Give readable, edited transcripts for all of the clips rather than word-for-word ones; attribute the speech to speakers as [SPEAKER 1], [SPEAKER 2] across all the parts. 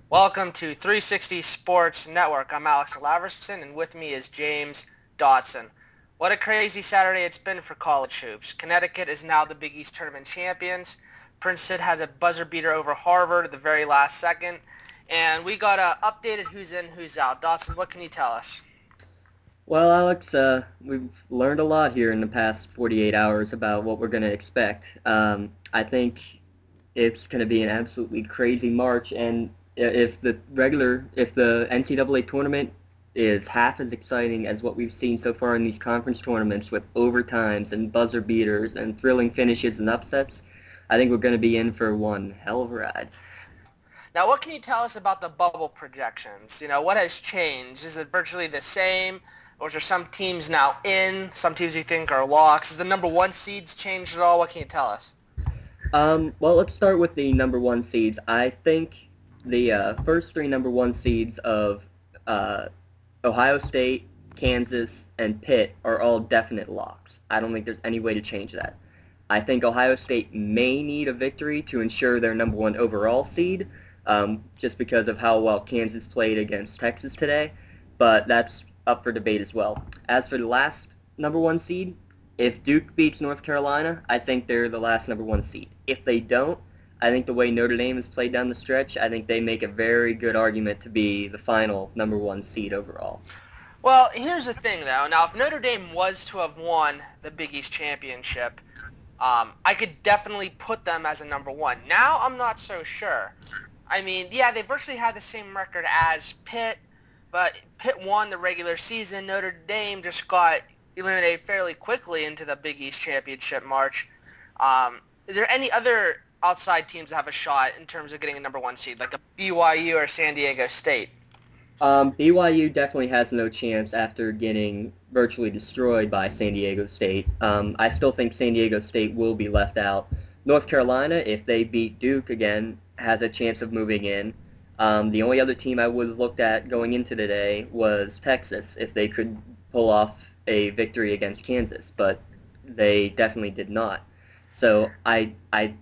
[SPEAKER 1] Welcome to 360 Sports Network. I'm Alex Laverson, and with me is James Dotson. What a crazy Saturday it's been for college hoops. Connecticut is now the Big East Tournament champions. Princeton has a buzzer beater over Harvard at the very last second. And we got updated who's in, who's out. Dotson, what can you tell us?
[SPEAKER 2] Well, Alex, we've learned a lot here in the past 48 hours about what we're going to expect. I think it's going to be an absolutely crazy March, and if the NCAA tournament is half as exciting as what we've seen so far in these conference tournaments with overtimes and buzzer beaters and thrilling finishes and upsets, I think we're going to be in for one hell of a ride.
[SPEAKER 1] Now, what can you tell us about the bubble projections? What has changed? Is it virtually the same? Or is there some teams now in, some teams you think are locks? Is the number one seeds changed at all? What can you tell us?
[SPEAKER 2] Well, let's start with the number one seeds. I think the first three number one seeds of Ohio State, Kansas, and Pitt are all definite locks. I don't think there's any way to change that. I think Ohio State may need a victory to ensure their number one overall seed, just because of how well Kansas played against Texas today, but that's up for debate as well. As for the last number one seed, if Duke beats North Carolina, I think they're the last number one seed. If they don't, I think the way Notre Dame has played down the stretch, I think they make a very good argument to be the final number one seed overall.
[SPEAKER 1] Well, here's the thing, though. Now, if Notre Dame was to have won the Big East championship, I could definitely put them as a number one. Now, I'm not so sure. I mean, yeah, they virtually had the same record as Pitt, but Pitt won the regular season. Notre Dame just got eliminated fairly quickly into the Big East championship march. Is there any other outside teams that have a shot in terms of getting a number one seed, like a BYU or San Diego State?
[SPEAKER 2] BYU definitely has no chance after getting virtually destroyed by San Diego State. I still think San Diego State will be left out. North Carolina, if they beat Duke again, has a chance of moving in. The only other team I would have looked at going into today was Texas, if they could pull off a victory against Kansas, but they definitely did not. So I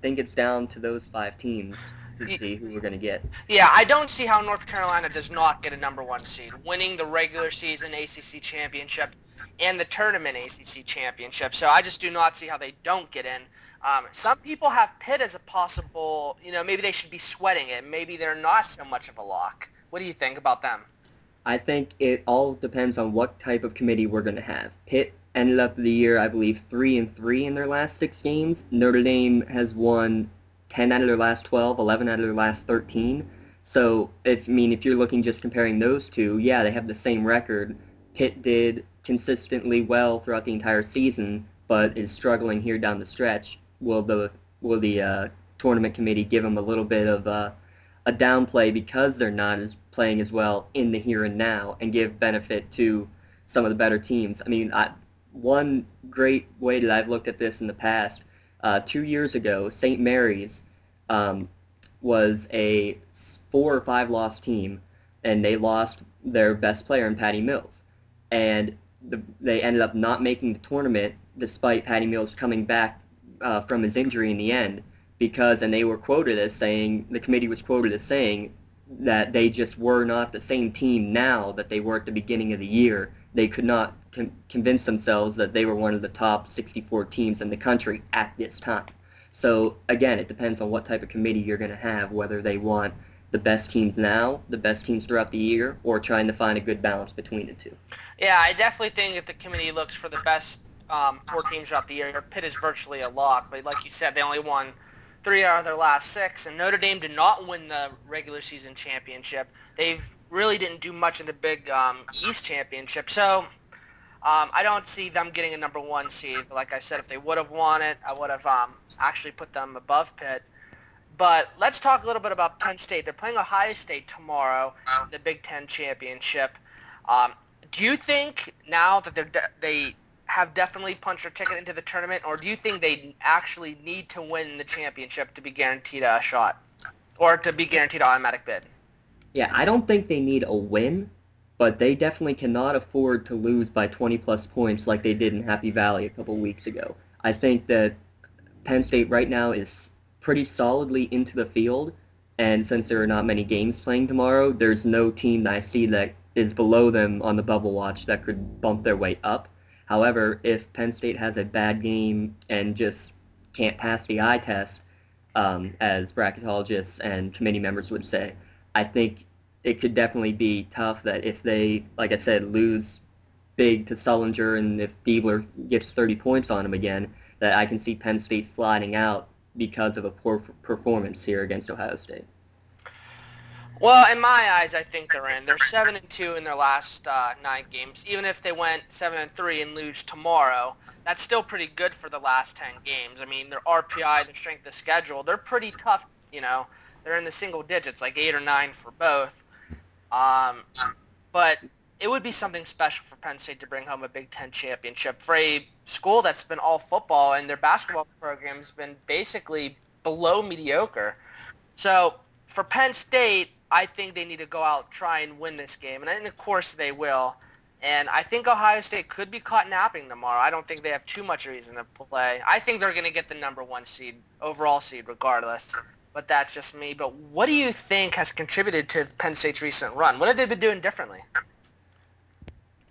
[SPEAKER 2] think it's down to those five teams to see who we're going to get.
[SPEAKER 1] Yeah, I don't see how North Carolina does not get a number one seed, winning the regular season ACC championship and the tournament ACC championship. So I just do not see how they don't get in. Some people have Pitt as a possible, maybe they should be sweating it. Maybe they're not so much of a lock. What do you think about them?
[SPEAKER 2] I think it all depends on what type of committee we're going to have. Pitt ended up the year, I believe, 3-3 in their last 6 games. Notre Dame has won 10 out of their last 12, 11 out of their last 13. So, if you're looking just comparing those two, yeah, they have the same record. Pitt did consistently well throughout the entire season, but is struggling here down the stretch. Will the tournament committee give them a little bit of a downplay because they're not playing as well in the here and now, and give benefit to some of the better teams? I mean, one great way that I've looked at this in the past, 2 years ago, St. Mary's was a 4 or 5 loss team, and they lost their best player in Patty Mills. And they ended up not making the tournament despite Patty Mills coming back from his injury in the end, and they were quoted as saying, the committee was quoted as saying that they just were not the same team now that they were at the beginning of the year. They could not convince themselves that they were one of the top 64 teams in the country at this time. So again, it depends on what type of committee you're going to have, whether they want the best teams now, the best teams throughout the year, or trying to find a good balance between the two.
[SPEAKER 1] Yeah, I definitely think if the committee looks for the best 4 teams throughout the year, Pitt is virtually a lock. But like you said, they only won 3 out of their last 6, and Notre Dame did not win the regular season championship. They really didn't do much in the Big East championship. So I don't see them getting a number one seed. Like I said, if they would have won it, I would have actually put them above Pitt. But let's talk a little bit about Penn State. They're playing Ohio State tomorrow, the Big Ten championship. Do you think now that they have definitely punched their ticket into the tournament, or do you think they actually need to win the championship to be guaranteed a shot, or to be guaranteed an automatic bid?
[SPEAKER 2] Yeah, I don't think they need a win, but they definitely cannot afford to lose by 20-plus points like they did in Happy Valley a couple weeks ago. I think that Penn State right now is pretty solidly into the field, And since there are not many games playing tomorrow, there's no team that I see that is below them on the bubble watch that could bump their way up. However, if Penn State has a bad game and just can't pass the eye test, as bracketologists and committee members would say, I think it could definitely be tough that if they, like I said, lose big to Sullinger and if Diebler gets 30 points on him again, that I can see Penn State sliding out because of a poor performance here against Ohio State.
[SPEAKER 1] Well, in my eyes, I think they're in. They're 7-2 in their last 9 games. Even if they went 7-3 and lose tomorrow, that's still pretty good for the last 10 games. I mean, their RPI, their strength of schedule, they're pretty tough. You know, they're in the single digits, like 8 or 9 for both. But it would be something special for Penn State to bring home a Big Ten championship for a school that's been all football, and their basketball program's been basically below mediocre. So for Penn State, I think they need to go out, try and win this game, and of course they will. And I think Ohio State could be caught napping tomorrow. I don't think they have too much reason to play. I think they're going to get the number 1 seed, overall seed, regardless. But that's just me. But what do you think has contributed to Penn State's recent run? What have they been doing differently?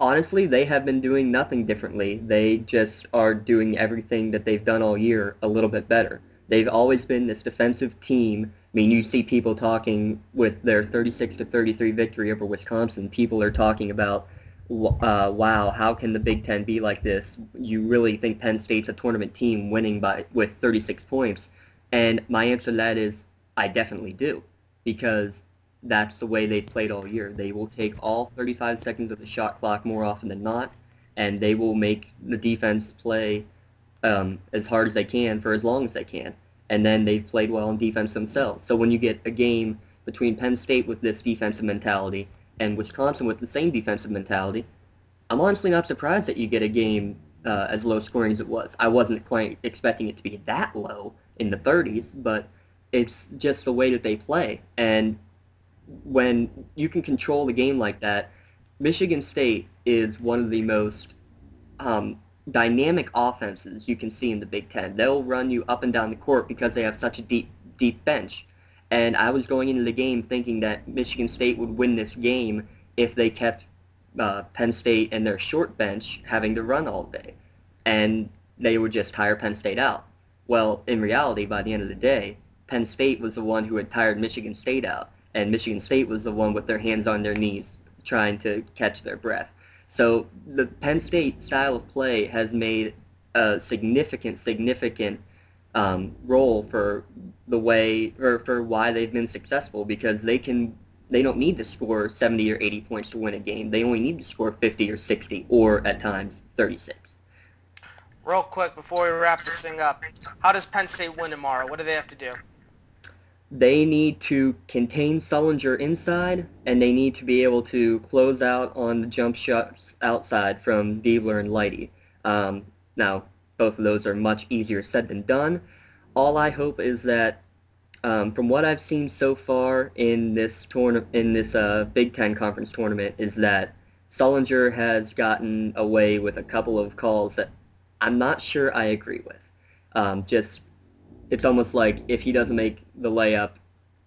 [SPEAKER 2] Honestly, they have been doing nothing differently. They just are doing everything that they've done all year a little bit better. They've always been this defensive team. I mean, you see people talking with their 36-33 victory over Wisconsin. People are talking about, wow, how can the Big Ten be like this? You really think Penn State's a tournament team winning with 36 points? And my answer to that is, I definitely do, because that's the way they've played all year. They will take all 35 seconds of the shot clock more often than not, and they will make the defense play as hard as they can for as long as they can. And then they've played well on defense themselves. So when you get a game between Penn State with this defensive mentality and Wisconsin with the same defensive mentality, I'm honestly not surprised that you get a game as low scoring as it was. I wasn't quite expecting it to be that low in the 30s, but it's just the way that they play. And when you can control the game like that, Michigan State is one of the most dynamic offenses you can see in the Big Ten. They'll run you up and down the court because they have such a deep bench. And I was going into the game thinking that Michigan State would win this game if they kept Penn State and their short bench having to run all day. And they would just tire Penn State out. Well, in reality, by the end of the day, Penn State was the one who had tired Michigan State out. And Michigan State was the one with their hands on their knees trying to catch their breath. So the Penn State style of play has made a significant role for the way, or for why they've been successful, because they don't need to score 70 or 80 points to win a game. They only need to score 50 or 60, or at times 36.
[SPEAKER 1] Real quick before we wrap this thing up, how does Penn State win tomorrow? What do they have to do?
[SPEAKER 2] They need to contain Sullinger inside, and they need to be able to close out on the jump shots outside from Diebler and Leidy. Now, both of those are much easier said than done. All I hope is that, from what I've seen so far in this Big Ten Conference tournament, is that Sullinger has gotten away with a couple of calls that I'm not sure I agree with. It's almost like if he doesn't make the layup,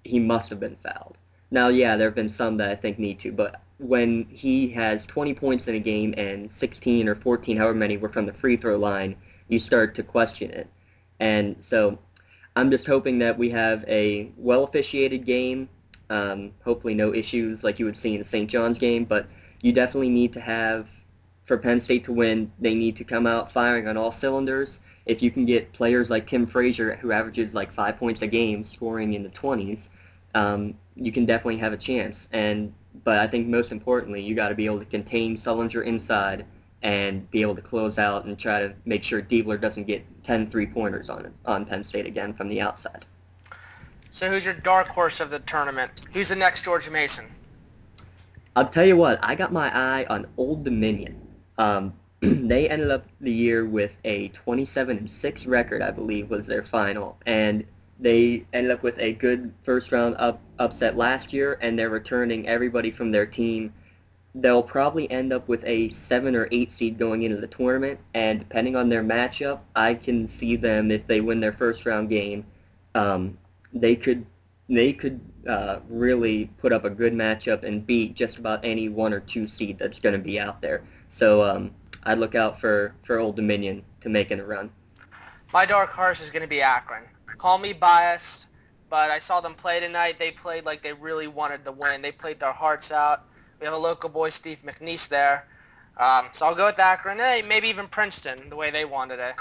[SPEAKER 2] he must have been fouled. Now, yeah, there have been some that I think need to, but when he has 20 points in a game and 16 or 14, however many, were from the free throw line, you start to question it. And so I'm just hoping that we have a well-officiated game, hopefully no issues like you would see in the St. John's game, but you definitely need to have, for Penn State to win, they need to come out firing on all cylinders. If you can get players like Tim Frazier, who averages like 5 points a game, scoring in the 20s, you can definitely have a chance. But I think most importantly, you got to be able to contain Sullinger inside and be able to close out and try to make sure Diebler doesn't get 10 3-pointers on Penn State again from the outside.
[SPEAKER 1] So who's your dark horse of the tournament? Who's the next George Mason?
[SPEAKER 2] I'll tell you what, I got my eye on Old Dominion. They ended up the year with a 27-6 record, I believe, was their final. And they ended up with a good first-round upset last year, and they're returning everybody from their team. They'll probably end up with a 7 or 8 seed going into the tournament, and depending on their matchup, I can see them, if they win their first-round game, they could they could really put up a good matchup and beat just about any 1 or 2 seed that's going to be out there. So I'd look out for Old Dominion to making a run.
[SPEAKER 1] My dark horse is going to be Akron. Call me biased, but I saw them play tonight. They played like they really wanted to win. They played their hearts out. We have a local boy, Steve McNeese, there. So I'll go with Akron. Hey, maybe even Princeton, the way they won today.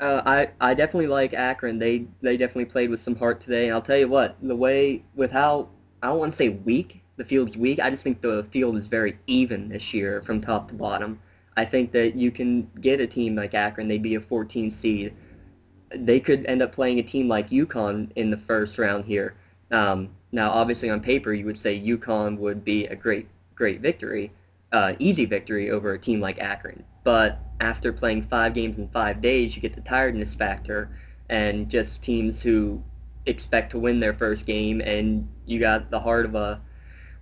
[SPEAKER 2] I definitely like Akron. They definitely played with some heart today. And I'll tell you what, the way with how I don't want to say weak, the field's weak. I just think the field is very even this year from top to bottom. I think that you can get a team like Akron. They'd be a 14 seed. They could end up playing a team like UConn in the first round here. Now, obviously, on paper, you would say UConn would be a great victory, easy victory over a team like Akron. But after playing 5 games in 5 days, you get the tiredness factor and just teams who expect to win their first game, and you got the heart of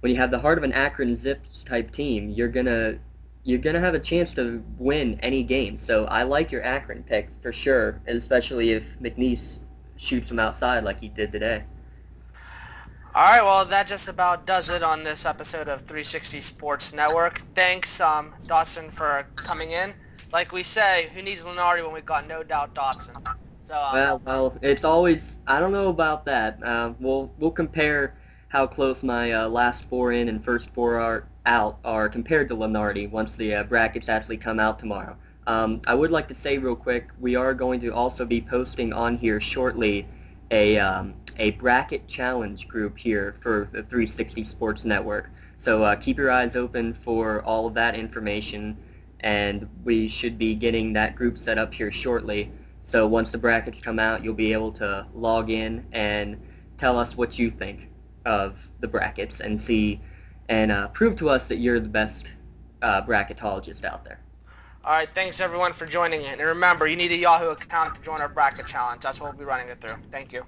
[SPEAKER 2] when you have the heart of an Akron Zips type team, you're gonna have a chance to win any game. So I like your Akron pick for sure, especially if McNeese shoots them outside like he did today.
[SPEAKER 1] All right, well, that just about does it on this episode of 360 Sports Network. Thanks, Dawson, for coming in. Like we say, who needs Lenardi when we've got No Doubt Dawson? So,
[SPEAKER 2] well, it's always, I don't know about that. We'll compare how close my last 4 in and first 4 out are compared to Lenardi once the brackets actually come out tomorrow. I would like to say real quick, we are going to also be posting on here shortly a bracket challenge group here for the 360 Sports Network. So keep your eyes open for all of that information, and we should be getting that group set up here shortly. So once the brackets come out, you'll be able to log in and tell us what you think of the brackets and see and prove to us that you're the best bracketologist out there.
[SPEAKER 1] all right, thanks, everyone, for joining in. And remember, you need a Yahoo account to join our bracket challenge. That's what we'll be running it through. Thank you.